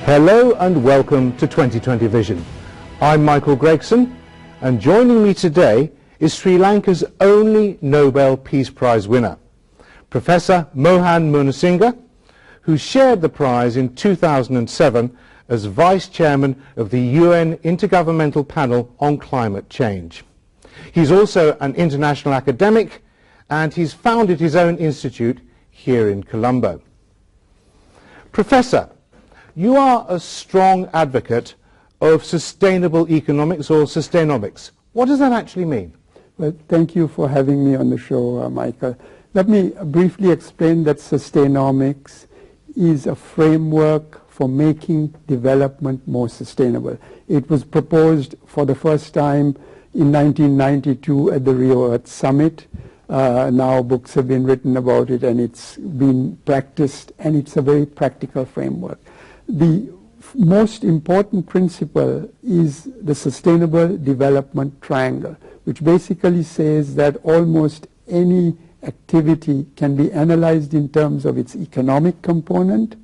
Hello and welcome to 2020 Vision. I'm Michael Gregson, and joining me today is Sri Lanka's only Nobel Peace Prize winner, Professor Mohan Munasinghe, who shared the prize in 2007 as Vice Chairman of the UN Intergovernmental Panel on Climate Change. He's also an international academic, and he's founded his own institute here in Colombo. Professor, you are a strong advocate of sustainable economics, or Sustainomics. What does that actually mean? Well, thank you for having me on the show, Michael. Let me briefly explain that Sustainomics is a framework for making development more sustainable. It was proposed for the first time in 1992 at the Rio Earth Summit. Now books have been written about it, and it's been practiced, and it's a very practical framework. The most important principle is the Sustainable Development Triangle, which basically says that almost any activity can be analyzed in terms of its economic component,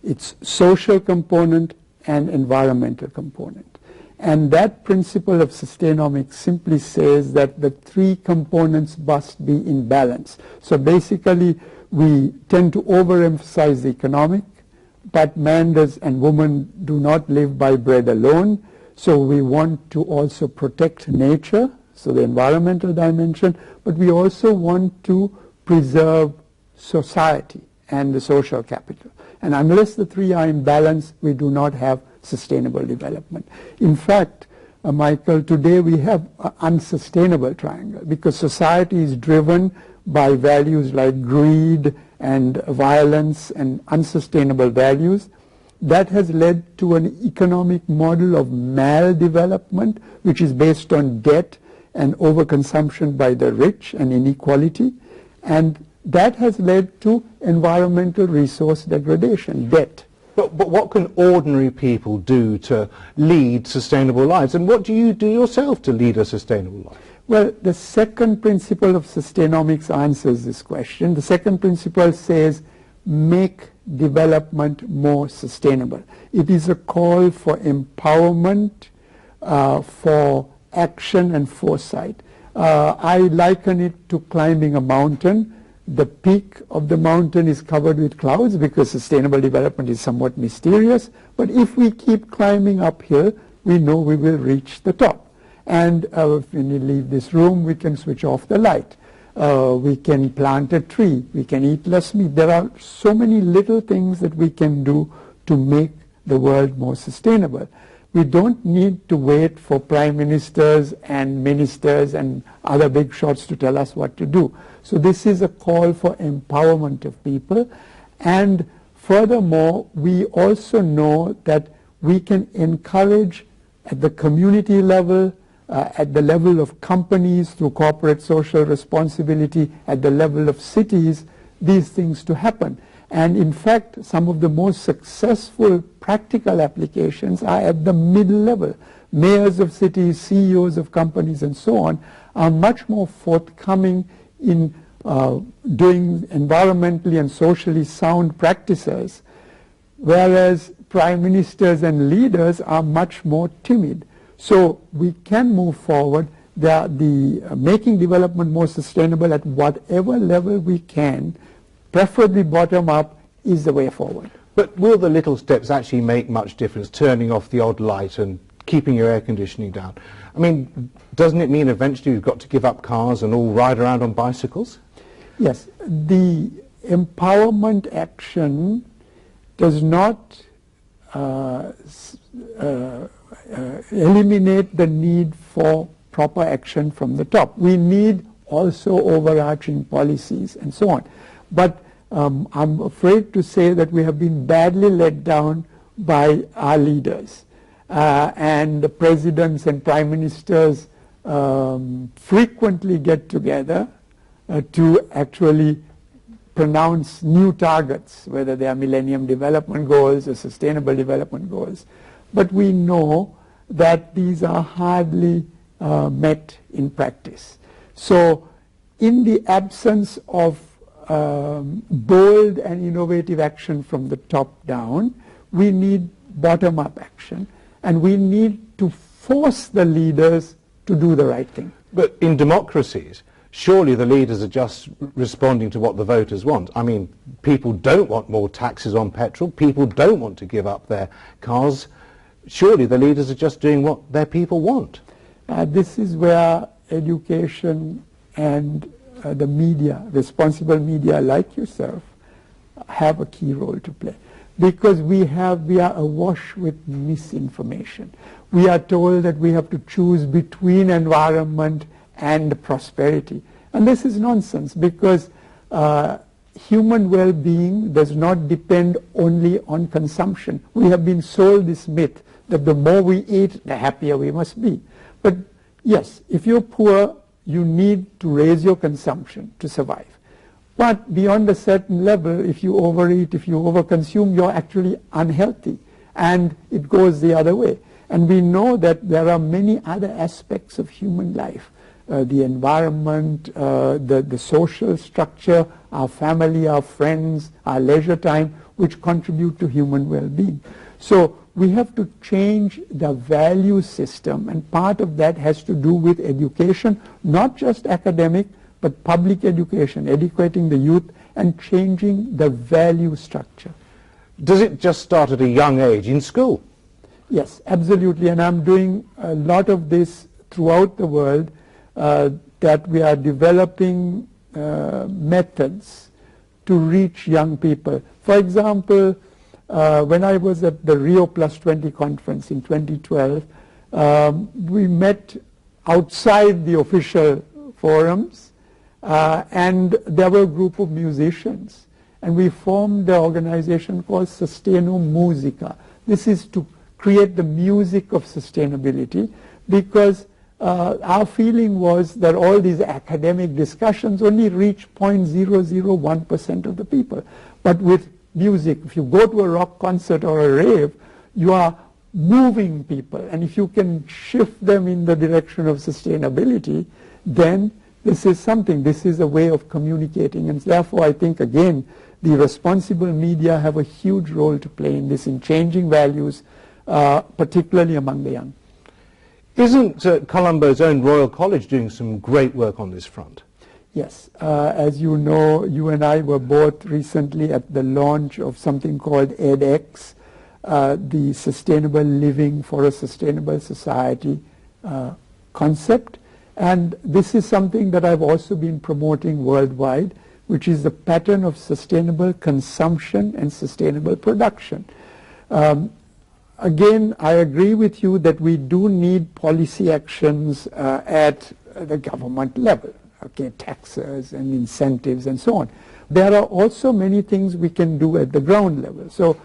its social component, and environmental component. And that principle of Sustainomics simply says that the three components must be in balance. So basically, we tend to overemphasize the economic, but man and woman do not live by bread alone. So we want to also protect nature, so the environmental dimension, but we also want to preserve society and the social capital. And unless the three are in balance, we do not have sustainable development. In fact, Michael, today we have an unsustainable triangle because society is driven by values like greed and violence and unsustainable values. That has led to an economic model of maldevelopment, which is based on debt and overconsumption by the rich and inequality. And that has led to environmental resource degradation, debt. But what can ordinary people do to lead sustainable lives? And what do you do yourself to lead a sustainable life? Well, the second principle of Sustainomics answers this question. The second principle says, make development more sustainable. It is a call for empowerment, for action and foresight. I liken it to climbing a mountain. The peak of the mountain is covered with clouds because sustainable development is somewhat mysterious. But if we keep climbing uphill, we know we will reach the top. And when we leave this room, we can switch off the light. We can plant a tree. We can eat less meat. There are so many little things that we can do to make the world more sustainable. We don't need to wait for prime ministers and ministers and other big shots to tell us what to do. So this is a call for empowerment of people. And furthermore, we also know that we can encourage at the community level, at the level of companies through corporate social responsibility, at the level of cities, these things to happen. And in fact, some of the most successful practical applications are at the middle level. Mayors of cities, CEOs of companies, and so on are much more forthcoming in doing environmentally and socially sound practices, whereas prime ministers and leaders are much more timid. So we can move forward. Making development more sustainable at whatever level we can, preferably bottom up, is the way forward. But will the little steps actually make much difference, turning off the odd light and keeping your air conditioning down? I mean, doesn't it mean eventually you've got to give up cars and all ride around on bicycles? Yes. The empowerment action does not eliminate the need for proper action from the top. We need also overarching policies and so on. But I'm afraid to say that we have been badly let down by our leaders. And the presidents and prime ministers frequently get together to actually pronounce new targets, whether they are Millennium Development Goals or Sustainable Development Goals. But we know that these are hardly met in practice. So in the absence of bold and innovative action from the top down, we need bottom-up action, and we need to force the leaders to do the right thing. But in democracies, surely the leaders are just responding to what the voters want. I mean, people don't want more taxes on petrol. People don't want to give up their cars. Surely the leaders are just doing what their people want. This is where education and the media, responsible media like yourself, have a key role to play. Because we are awash with misinformation. We are told that we have to choose between environment and prosperity. And this is nonsense, because human well-being does not depend only on consumption. We have been sold this myth that the more we eat, the happier we must be. But yes, if you're poor, you need to raise your consumption to survive. But beyond a certain level, if you overeat, if you overconsume, you're actually unhealthy. And it goes the other way. And we know that there are many other aspects of human life. The environment, the social structure, our family, our friends, our leisure time, which contribute to human well-being. So we have to change the value system, and part of that has to do with education, not just academic, but public education, educating the youth and changing the value structure. Does it just start at a young age in school? Yes, absolutely, and I'm doing a lot of this throughout the world, that we are developing methods to reach young people. For example, when I was at the Rio +20 conference in 2012, we met outside the official forums, and there were a group of musicians, and we formed an organization called Susteno Musica. This is to create the music of sustainability, because our feeling was that all these academic discussions only reach 0.001% of the people. But with music, if you go to a rock concert or a rave, you are moving people, and if you can shift them in the direction of sustainability, then this is something, this is a way of communicating. And therefore I think, again, the responsible media have a huge role to play in this, in changing values, particularly among the young. Isn't Colombo's own Royal College doing some great work on this front? Yes, as you know, you and I were both recently at the launch of something called edX, the Sustainable Living for a Sustainable Society concept. And this is something that I've also been promoting worldwide, which is the pattern of sustainable consumption and sustainable production. Again, I agree with you that we do need policy actions at the government level, okay, taxes and incentives and so on. There are also many things we can do at the ground level. So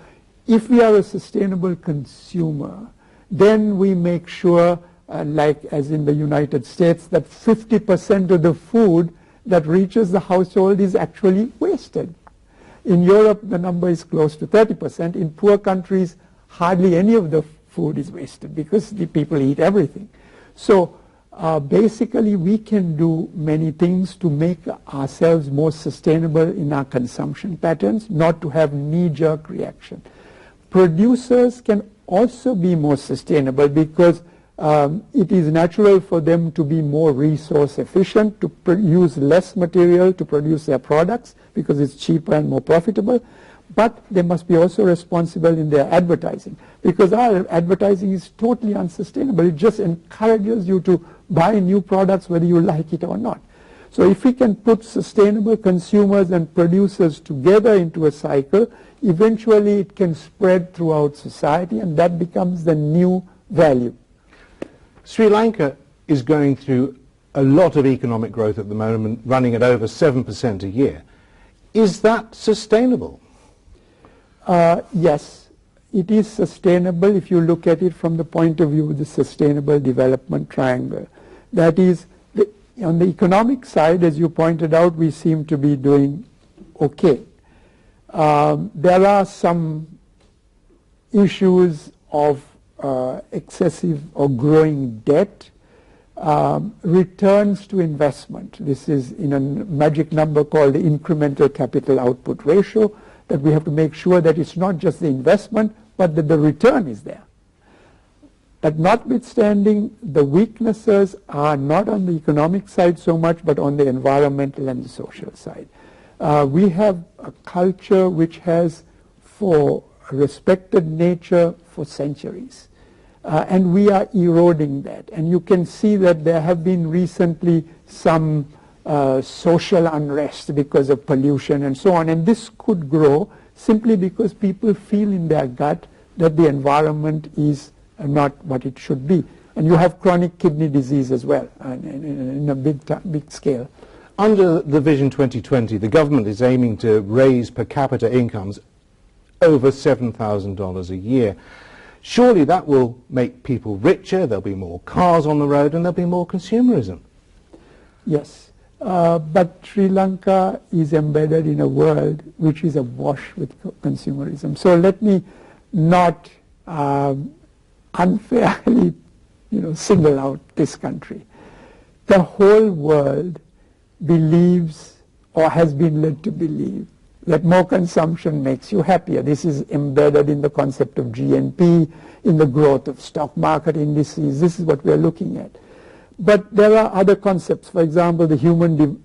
if we are a sustainable consumer, then we make sure, like as in the United States, that 50% of the food that reaches the household is actually wasted. In Europe, the number is close to 30%. In poor countries, hardly any of the food is wasted because the people eat everything. So basically we can do many things to make ourselves more sustainable in our consumption patterns, not to have knee-jerk reaction. Producers can also be more sustainable because it is natural for them to be more resource efficient, to use less material to produce their products because it's cheaper and more profitable. But they must be also responsible in their advertising, because our advertising is totally unsustainable. It just encourages you to buy new products whether you like it or not. So if we can put sustainable consumers and producers together into a cycle, eventually it can spread throughout society, and that becomes the new value. Sri Lanka is going through a lot of economic growth at the moment, running at over 7% a year. Is that sustainable? Yes, it is sustainable if you look at it from the point of view of the Sustainable Development Triangle. That is, on the economic side, as you pointed out, we seem to be doing okay. There are some issues of excessive or growing debt, returns to investment. This is in a magic number called the incremental capital output ratio, that we have to make sure that it's not just the investment, but that the return is there. But notwithstanding, the weaknesses are not on the economic side so much, but on the environmental and the social side. We have a culture which has respected nature for centuries. And we are eroding that. And you can see that there have been recently some social unrest because of pollution and so on. And this could grow simply because people feel in their gut that the environment is not what it should be. And you have chronic kidney disease as well in a big scale. Under the Vision 2020, the government is aiming to raise per capita incomes over $7,000 a year. Surely that will make people richer, there'll be more cars on the road, and there'll be more consumerism. Yes, but Sri Lanka is embedded in a world which is awash with consumerism. So let me not unfairly single out this country. The whole world believes or has been led to believe that more consumption makes you happier. This is embedded in the concept of GNP, in the growth of stock market indices. This is what we are looking at. But there are other concepts. For example, the Human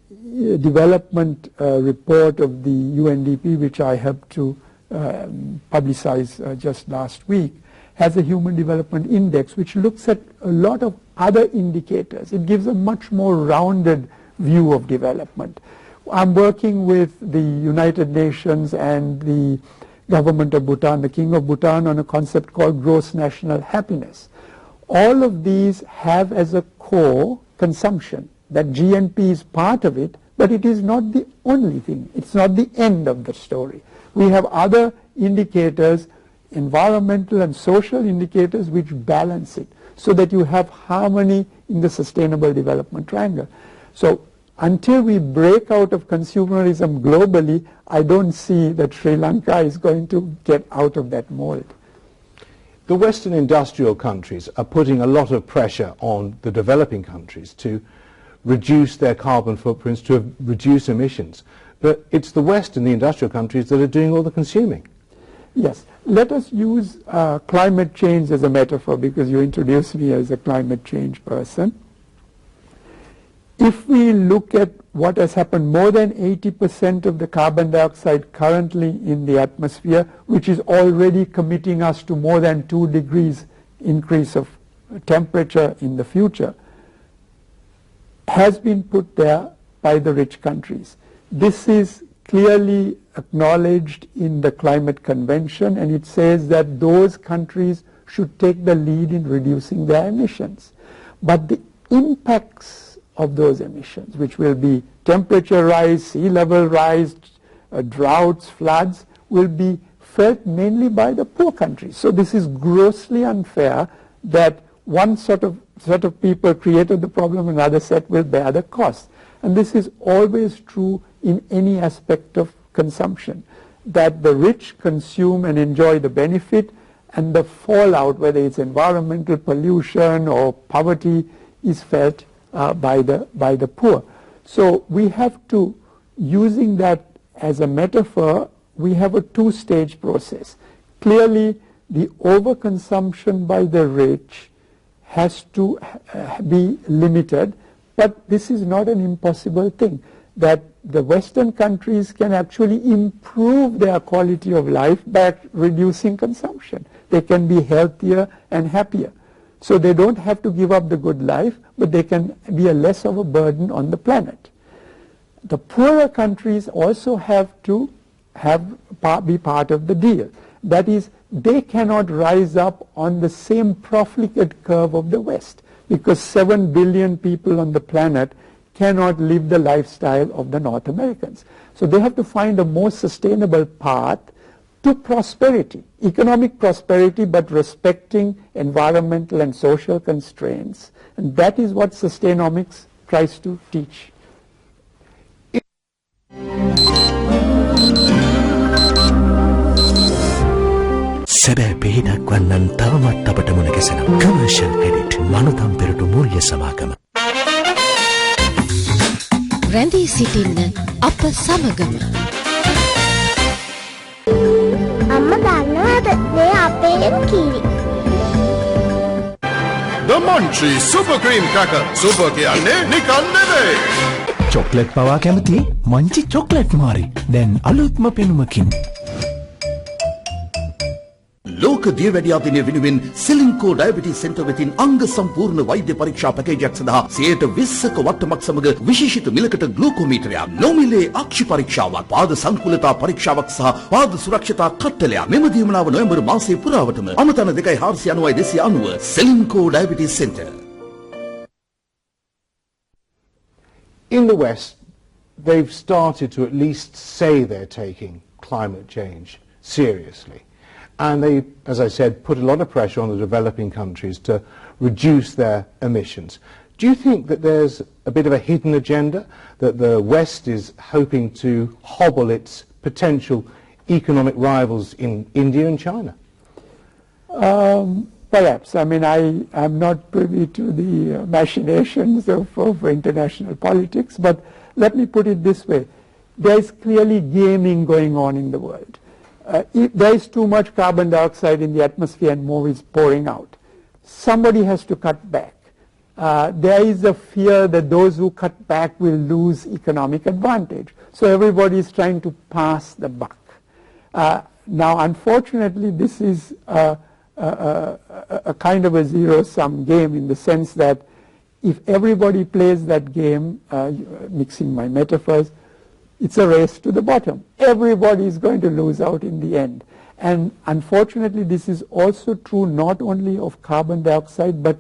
Development Report of the UNDP, which I helped to publicize just last week, has a Human Development Index, which looks at a lot of other indicators. It gives a much more rounded view of development. I'm working with the United Nations and the government of Bhutan, the King of Bhutan, on a concept called gross national happiness. All of these have as a core consumption. That GNP is part of it, but it is not the only thing. It's not the end of the story. We have other indicators, environmental and social indicators, which balance it so that you have harmony in the sustainable development triangle. So until we break out of consumerism globally, I don't see that Sri Lanka is going to get out of that mold. The Western industrial countries are putting a lot of pressure on the developing countries to reduce their carbon footprints, to reduce emissions. But it's the West and the industrial countries that are doing all the consuming. Yes. Let us use climate change as a metaphor, because you introduced me as a climate change person. If we look at what has happened, more than 80% of the carbon dioxide currently in the atmosphere, which is already committing us to more than 2 degrees increase of temperature in the future, has been put there by the rich countries. This is clearly acknowledged in the Climate Convention, and it says that those countries should take the lead in reducing their emissions. But the impacts of those emissions, which will be temperature rise, sea level rise, droughts, floods, will be felt mainly by the poor countries. So this is grossly unfair that one set of people created the problem, another set will bear the cost. And this is always true in any aspect of consumption, that the rich consume and enjoy the benefit, and the fallout, whether it's environmental pollution or poverty, is felt by the poor. So we have to, using that as a metaphor, we have a two-stage process. Clearly, the overconsumption by the rich has to be limited, but this is not an impossible thing, that the Western countries can actually improve their quality of life by reducing consumption. They can be healthier and happier. So they don't have to give up the good life, but they can be less of a burden on the planet. The poorer countries also have to be part of the deal. That is, they cannot rise up on the same profligate curve of the West, because 7 billion people on the planet cannot live the lifestyle of the North Americans. So they have to find a more sustainable path to prosperity, economic prosperity, but respecting environmental and social constraints. And that is what Sustainomics tries to teach. සැබෑ පිහිටක් වන්නන් තවමත් අපට මුණ ගැසෙනවා. Commercial credit මනුදම් පෙරටු මූල්‍ය සමාගම. රැඳී සිටින්න අප සමගම. අම්මා දන්නවද මේ අපේ Crunchy Super Cream Cracker. Super කියන්නේ නිකන් නෙවෙයි. චොක්ලට් පවා කැමති මංචි චොක්ලට් මාරි. දැන් අලුත්ම පෙනුමකින්. ලෝක දියවැඩියා දිනය වෙනුවෙන් සෙලින්කෝ ඩයබටිස් සෙන්ටර් වෙතින් අංග සම්පූර්ණ වෛද්‍ය පරීක්ෂා පැකේජයක් සඳහා 120ක වට්ටමක් සමග විශේෂිත මිලකට ග්ලූකෝමීටරයක්, නොමිලේ අක්ෂි පරීක්ෂාවක්, පාද සංකුලතා පරීක්ෂාවක් සහ පාද සුරක්ෂතා කට්ටලයක්. මෙම දීමනාව නොවැම්බර් මාසයේ පුරාවටම අමතන 2,490 Ceylinco diabetes centre. In the West, they've started to at least say they're taking climate change seriously. And they, as I said, put a lot of pressure on the developing countries to reduce their emissions. Do you think that there's a bit of a hidden agenda, that the West is hoping to hobble its potential economic rivals in India and China? Perhaps. I mean, I'm not privy to the machinations of international politics, but let me put it this way. There is clearly gaming going on in the world. If there is too much carbon dioxide in the atmosphere and more is pouring out, somebody has to cut back. There is a fear that those who cut back will lose economic advantage. So everybody is trying to pass the buck. Now, unfortunately, this is a kind of a zero-sum game in the sense that if everybody plays that game, mixing my metaphors, it's a race to the bottom. Everybody is going to lose out in the end. And unfortunately, this is also true not only of carbon dioxide, but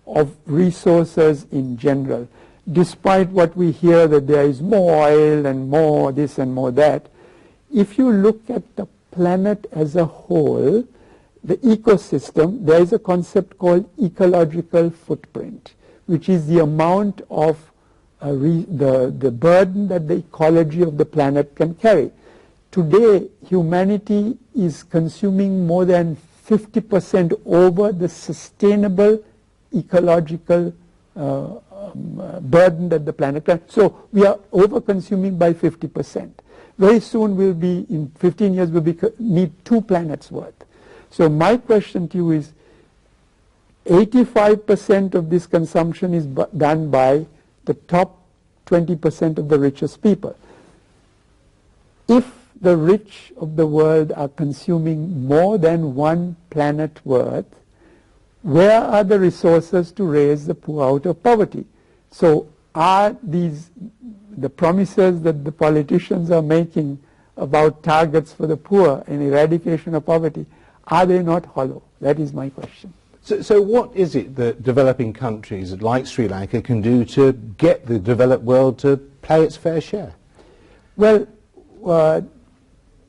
of resources in general. Despite what we hear that there is more oil and more this and more that, if you look at the planet as a whole, the ecosystem, there is a concept called ecological footprint, which is the amount of the burden that the ecology of the planet can carry. Today, humanity is consuming more than 50% over the sustainable ecological burden that the planet can. So we are over-consuming by 50%. Very soon we'll be, in 15 years, we'll need 2 planets worth. So my question to you is, 85% of this consumption is done by the top 20% of the richest people. If the rich of the world are consuming more than 1 planet worth, where are the resources to raise the poor out of poverty? So are these, the promises that the politicians are making about targets for the poor and eradication of poverty, are they not hollow? That is my question. So what is it that developing countries like Sri Lanka can do to get the developed world to play its fair share? Well,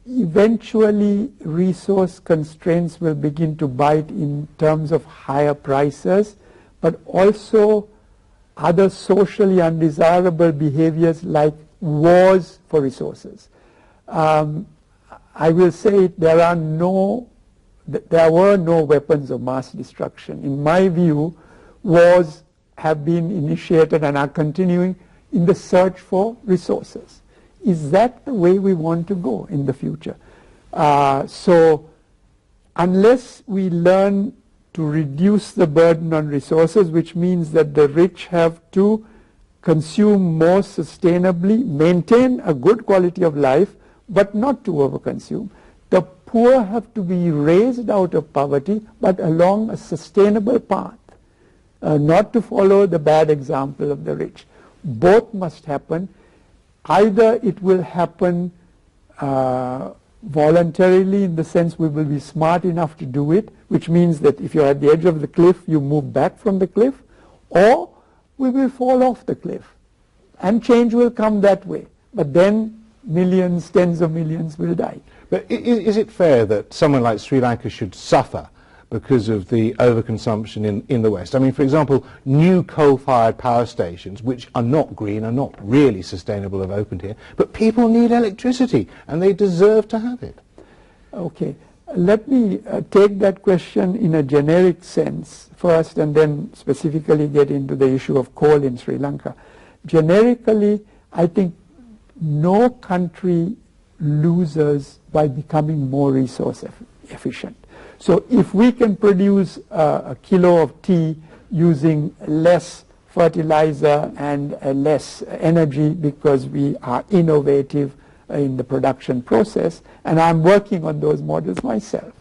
eventually resource constraints will begin to bite in terms of higher prices, but also other socially undesirable behaviors like wars for resources. I will say there were no weapons of mass destruction. In my view, wars have been initiated and are continuing in the search for resources. Is that the way we want to go in the future? So unless we learn to reduce the burden on resources, which means that the rich have to consume more sustainably, maintain a good quality of life, but not to overconsume. The poor have to be raised out of poverty, but along a sustainable path, not to follow the bad example of the rich. Both must happen. Either it will happen voluntarily, in the sense we will be smart enough to do it, which means that if you're at the edge of the cliff, you move back from the cliff, or we will fall off the cliff. And change will come that way. But then millions, tens of millions will die. But is it fair that someone like Sri Lanka should suffer because of the overconsumption in the West? I mean, for example, new coal-fired power stations, which are not green, are not really sustainable, have opened here, but people need electricity, and they deserve to have it. Okay. Let me take that question in a generic sense first, and then specifically get into the issue of coal in Sri Lanka. Generically, I think no country loses by becoming more resource efficient. So if we can produce a kilo of tea using less fertilizer and less energy because we are innovative in the production process, and I'm working on those models myself.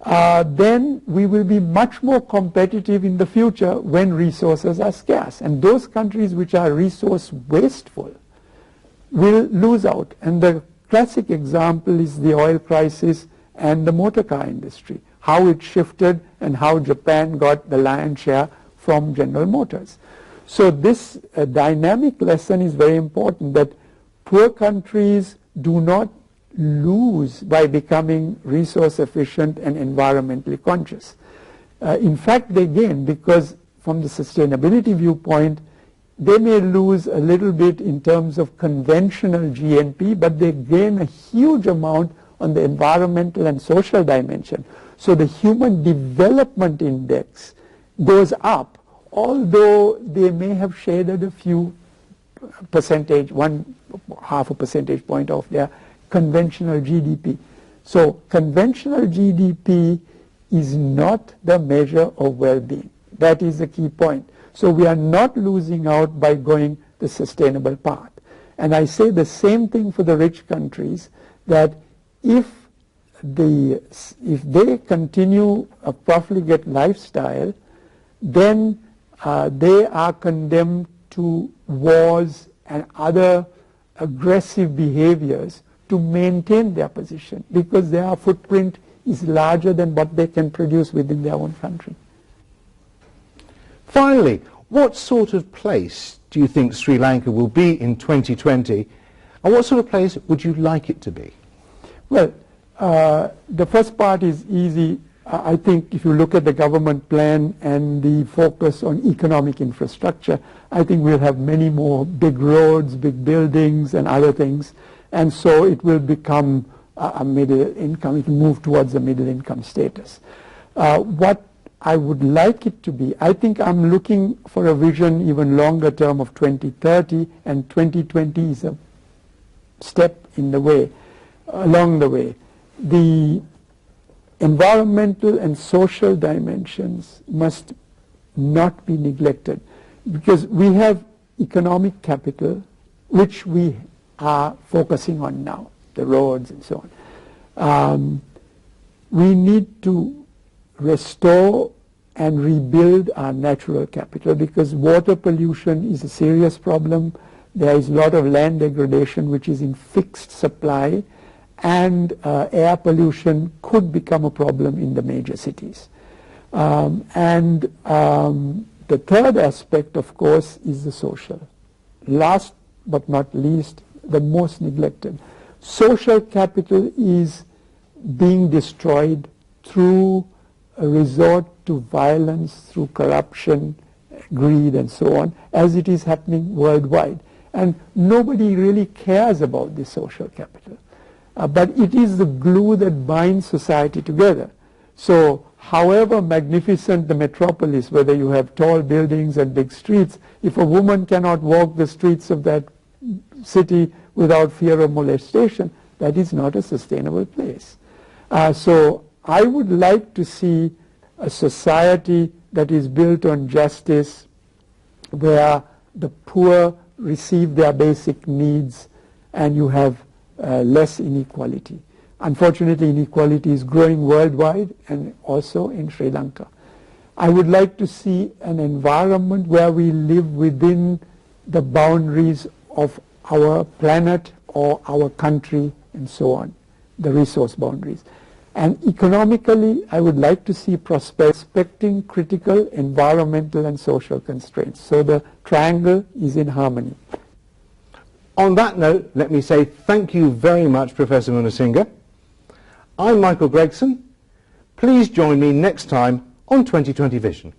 Then we will be much more competitive in the future when resources are scarce. And those countries which are resource wasteful will lose out. And the classic example is the oil crisis and the motor car industry, how it shifted and how Japan got the lion's share from General Motors. So this dynamic lesson is very important, that poor countries do not lose by becoming resource efficient and environmentally conscious. In fact, they gain, because from the sustainability viewpoint, they may lose a little bit in terms of conventional GNP, but they gain a huge amount on the environmental and social dimension. So the Human Development Index goes up, although they may have shaded a few percentage, 1/2 percentage point of their conventional GDP. So conventional GDP is not the measure of well-being. That is the key point. So we are not losing out by going the sustainable path. And I say the same thing for the rich countries, that if they continue a profligate lifestyle, then they are condemned to wars and other aggressive behaviors to maintain their position, because their footprint is larger than what they can produce within their own country. Finally, what sort of place do you think Sri Lanka will be in 2020, and what sort of place would you like it to be? Well, the first part is easy. I think if you look at the government plan and the focus on economic infrastructure, I think we'll have many more big roads, big buildings and other things, and so it will become a middle income, it will move towards a middle income status. What I would like it to be, I think I'm looking for a vision even longer term of 2030, and 2020 is a step in the way, along the way. The environmental and social dimensions must not be neglected, because we have economic capital which we are focusing on now, the roads and so on. We need to restore and rebuild our natural capital, because water pollution is a serious problem. There is a lot of land degradation which is in fixed supply, and air pollution could become a problem in the major cities. The third aspect, of course, is the social. Last but not least, the most neglected. Social capital is being destroyed through a resort to violence, through corruption, greed, and so on, as it is happening worldwide. And nobody really cares about this social capital. But it is the glue that binds society together. So however magnificent the metropolis, whether you have tall buildings and big streets, if a woman cannot walk the streets of that city without fear of molestation, that is not a sustainable place. So I would like to see a society that is built on justice, where the poor receive their basic needs and you have less inequality. Unfortunately, inequality is growing worldwide and also in Sri Lanka. I would like to see an environment where we live within the boundaries of our planet or our country and so on, the resource boundaries. And economically, I would like to see prosperity, respecting critical environmental and social constraints. So the triangle is in harmony. On that note, let me say thank you very much, Professor Munasinghe. I'm Michael Gregson. Please join me next time on 2020 Vision.